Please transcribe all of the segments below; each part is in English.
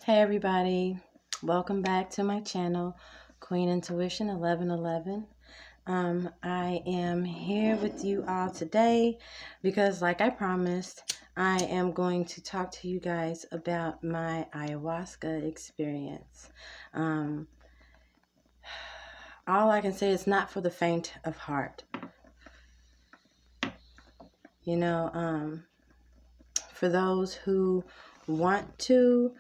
Hey everybody, welcome back to my channel, Queen Intuition 1111. I am here with you all today because, like I promised, I am going to talk to you guys about my ayahuasca experience. All I can say is not for the faint of heart. For those who want to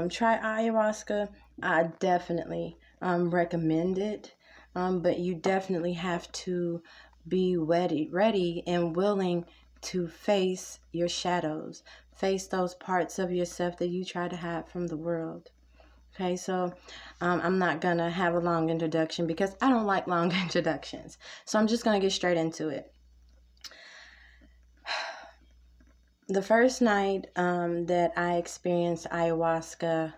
try ayahuasca, I definitely recommend it. But you definitely have to be ready and willing to face your shadows, face those parts of yourself that you try to hide from the world. Okay, so I'm not going to have a long introduction because I don't like long introductions. So I'm just going to get straight into it. The first night that I experienced ayahuasca,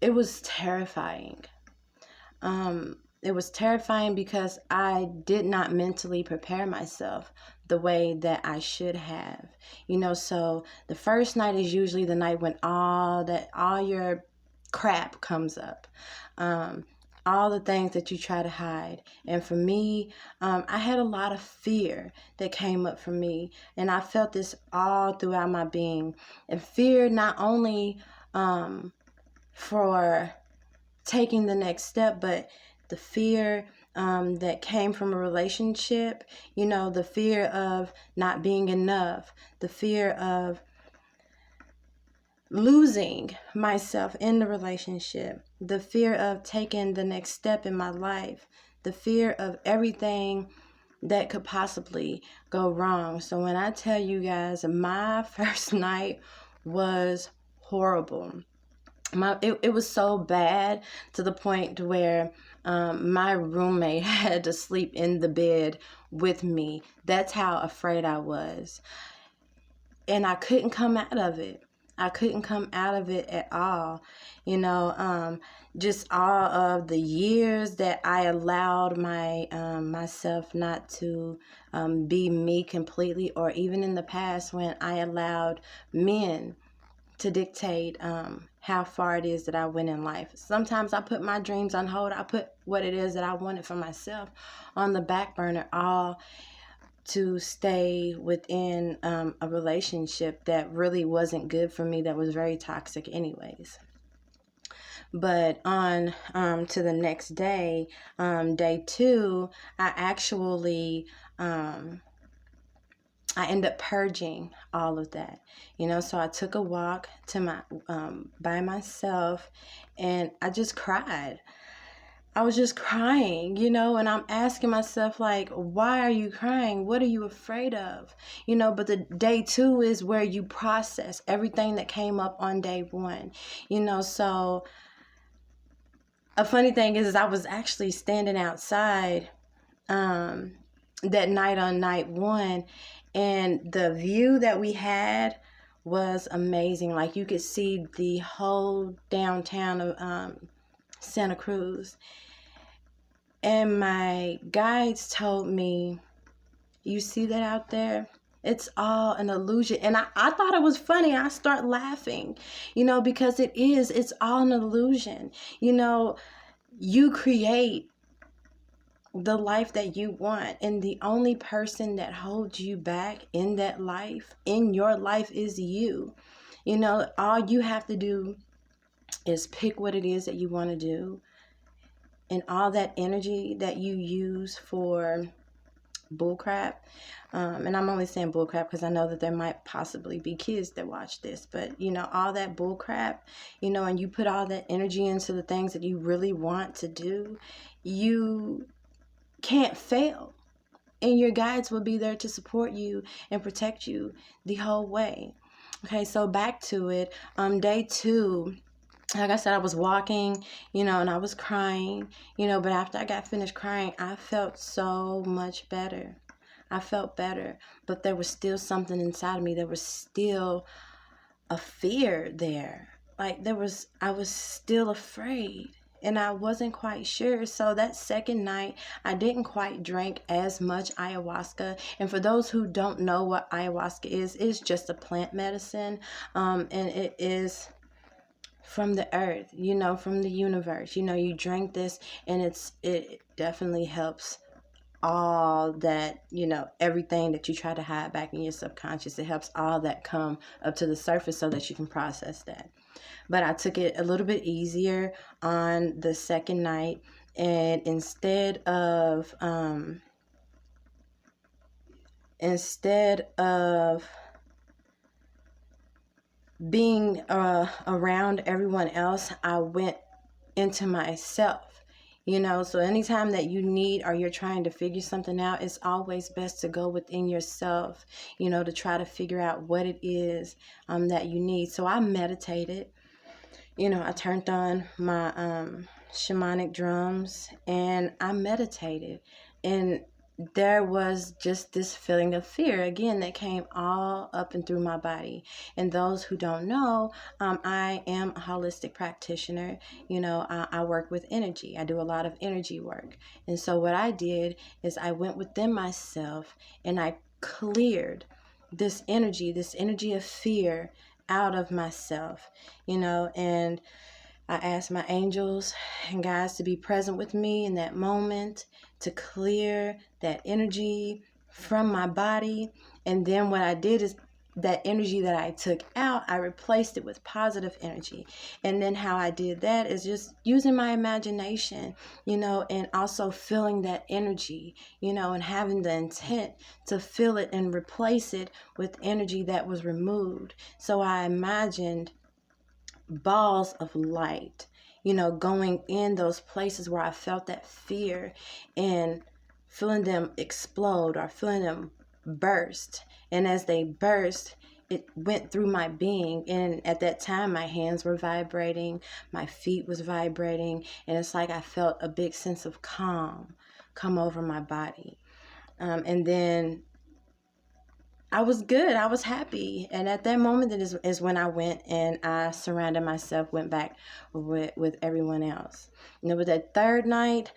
it was terrifying. It was terrifying because I did not mentally prepare myself the way that I should have. So the first night is usually the night when all your crap comes up. All the things that you try to hide. And for me, I had a lot of fear that came up for me. And I felt this all throughout my being. And fear not only for taking the next step, but the fear that came from a relationship, the fear of not being enough, the fear of losing myself in the relationship, the fear of taking the next step in my life, the fear of everything that could possibly go wrong. So when I tell you guys, my first night was horrible. It was so bad to the point where my roommate had to sleep in the bed with me. That's how afraid I was. And I couldn't come out of it. I couldn't come out of it at all. Just all of the years that I allowed myself not to be me completely, or even in the past when I allowed men to dictate how far it is that I went in life. Sometimes I put my dreams on hold. I put what it is that I wanted for myself on the back burner, all to stay within a relationship that really wasn't good for me, that was very toxic anyways. But on to the next day, day 2, I actually I end up purging all of that, so I took a walk to by myself, and I just cried. I was just crying, and I'm asking myself, like, why are you crying? What are you afraid of? But the day 2 is where you process everything that came up on day 1, so a funny thing is I was actually standing outside that night on night 1, and the view that we had was amazing. Like, you could see the whole downtown of Santa Cruz. And my guides told me, you see that out there? It's all an illusion. And I thought it was funny. I start laughing, because it's all an illusion. You create the life that you want, and the only person that holds you back in that life, in your life, is you. All you have to do is pick what it is that you want to do, and all that energy that you use for bullcrap, and I'm only saying bullcrap because I know that there might possibly be kids that watch this, but all that bullcrap, and you put all that energy into the things that you really want to do, you can't fail, and your guides will be there to support you and protect you the whole way. Okay, so back to it. Day 2, like I said, I was walking, and I was crying, but after I got finished crying, I felt so much better. I felt better, but there was still something inside of me. There was still a fear there. Like, I was still afraid, and I wasn't quite sure. So that second night, I didn't quite drink as much ayahuasca. And for those who don't know what ayahuasca is, it's just a plant medicine, and it is from the earth, from the universe. You drink this, and it definitely helps all that, everything that you try to hide back in your subconscious. It helps all that come up to the surface so that you can process that. But I took it a little bit easier on the second night, and instead of being around everyone else, I went into myself. So anytime that you need, or you're trying to figure something out, it's always best to go within yourself, to try to figure out what it is that you need. So I meditated. I turned on my shamanic drums, and I meditated. And there was just this feeling of fear again that came all up and through my body. And those who don't know, I am a holistic practitioner. I work with energy. I do a lot of energy work. And so what I did is I went within myself, and I cleared this energy of fear out of myself, and I asked my angels and guides to be present with me in that moment to clear that energy from my body. And then what I did is that energy that I took out, I replaced it with positive energy. And then how I did that is just using my imagination, and also feeling that energy, and having the intent to feel it and replace it with energy that was removed. So I imagined balls of light, going in those places where I felt that fear, and feeling them explode or feeling them burst. And as they burst, it went through my being. And at that time, my hands were vibrating, my feet was vibrating, and it's like I felt a big sense of calm come over my body. And then I was good. I was happy. And at that moment is when I went and I surrounded myself, went back with everyone else. But that third night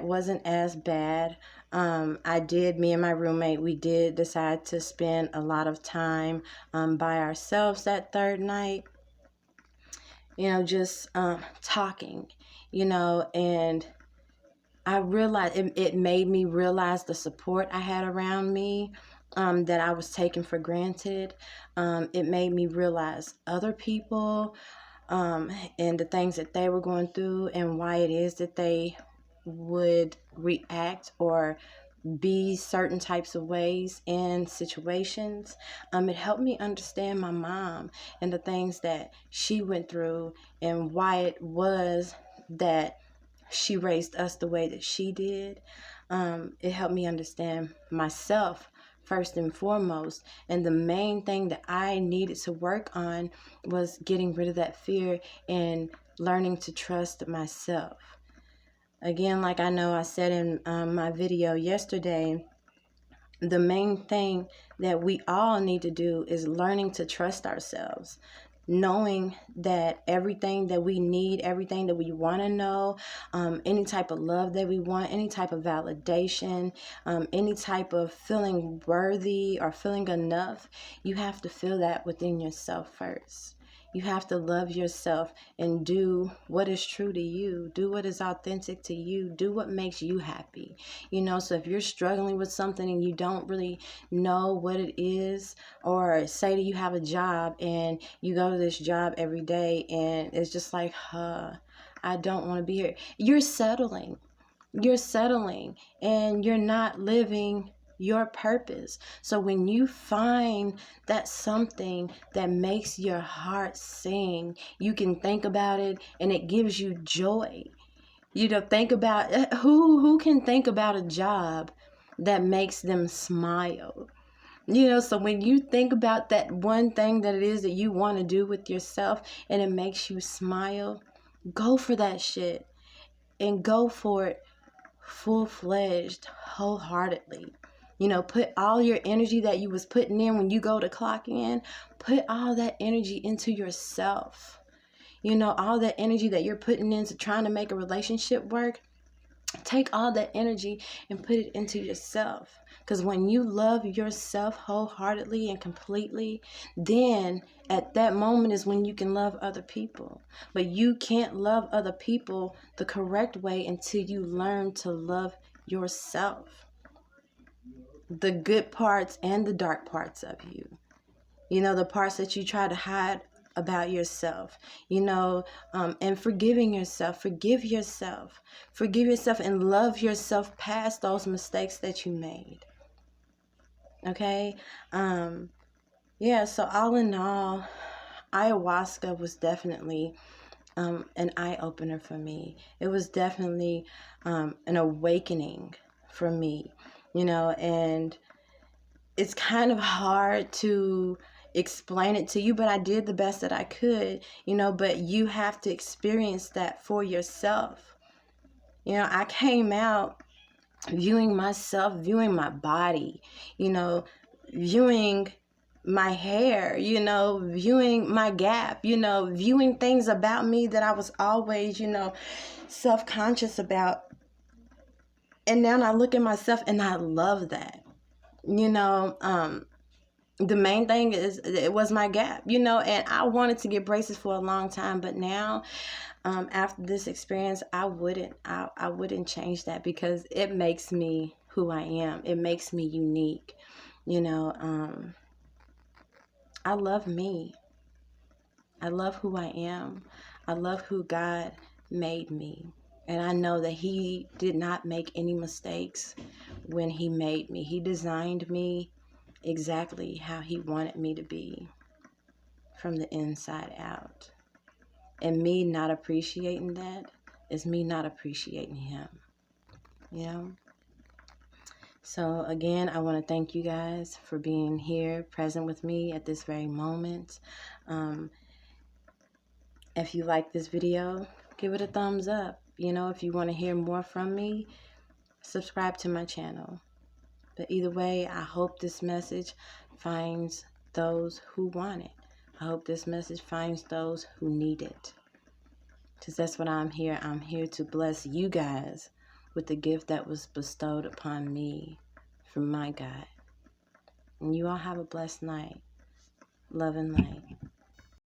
wasn't as bad. Me and my roommate, we did decide to spend a lot of time by ourselves that third night, just talking, and I realized it made me realize the support I had around me, that I was taking for granted. It made me realize other people, and the things that they were going through, and why it is that they would react or be certain types of ways in situations. It helped me understand my mom and the things that she went through, and why it was that she raised us the way that she did. It helped me understand myself first and foremost. And the main thing that I needed to work on was getting rid of that fear and learning to trust myself. Again, like I know I said in my video yesterday, the main thing that we all need to do is learning to trust ourselves, knowing that everything that we need, everything that we want to know, any type of love that we want, any type of validation, any type of feeling worthy or feeling enough, you have to feel that within yourself first. You have to love yourself and do what is true to you. Do what is authentic to you. Do what makes you happy. So if you're struggling with something and you don't really know what it is, or say that you have a job and you go to this job every day and it's just like, I don't want to be here. You're settling. And you're not living your purpose. So when you find that something that makes your heart sing, you can think about it and it gives you joy. Think about who can think about a job that makes them smile. So when you think about that one thing that it is that you want to do with yourself and it makes you smile, go for that shit, and go for it full-fledged, wholeheartedly. Put all your energy that you was putting in when you go to clock in, put all that energy into yourself. All that energy that you're putting into trying to make a relationship work, Take all that energy and put it into yourself. Because when you love yourself wholeheartedly and completely, then at that moment is when you can love other people. But you can't love other people the correct way until you learn to love yourself. The good parts and the dark parts of you. You know, the parts that you try to hide about yourself, and forgiving yourself. Forgive yourself. Forgive yourself and love yourself past those mistakes that you made. Okay? Yeah, so all in all, ayahuasca was definitely an eye-opener for me. It was definitely an awakening for me, and it's kind of hard to explain it to you, but I did the best that I could, but you have to experience that for yourself. I came out viewing myself, viewing my body, viewing my hair, viewing my gap, viewing things about me that I was always, self-conscious about. And now I look at myself and I love that. The main thing is it was my gap, and I wanted to get braces for a long time, but now after this experience, I wouldn't change that, because it makes me who I am. It makes me unique. I love me. I love who I am. I love who God made me. And I know that He did not make any mistakes when He made me. He designed me exactly how He wanted me to be from the inside out. And me not appreciating that is me not appreciating Him. So again, I want to thank you guys for being here, present with me at this very moment. If you like this video, give it a thumbs up. If you want to hear more from me, subscribe to my channel. But either way, I hope this message finds those who want it. I hope this message finds those who need it. Because that's what I'm here. I'm here to bless you guys with the gift that was bestowed upon me from my God. And you all have a blessed night. Love and light.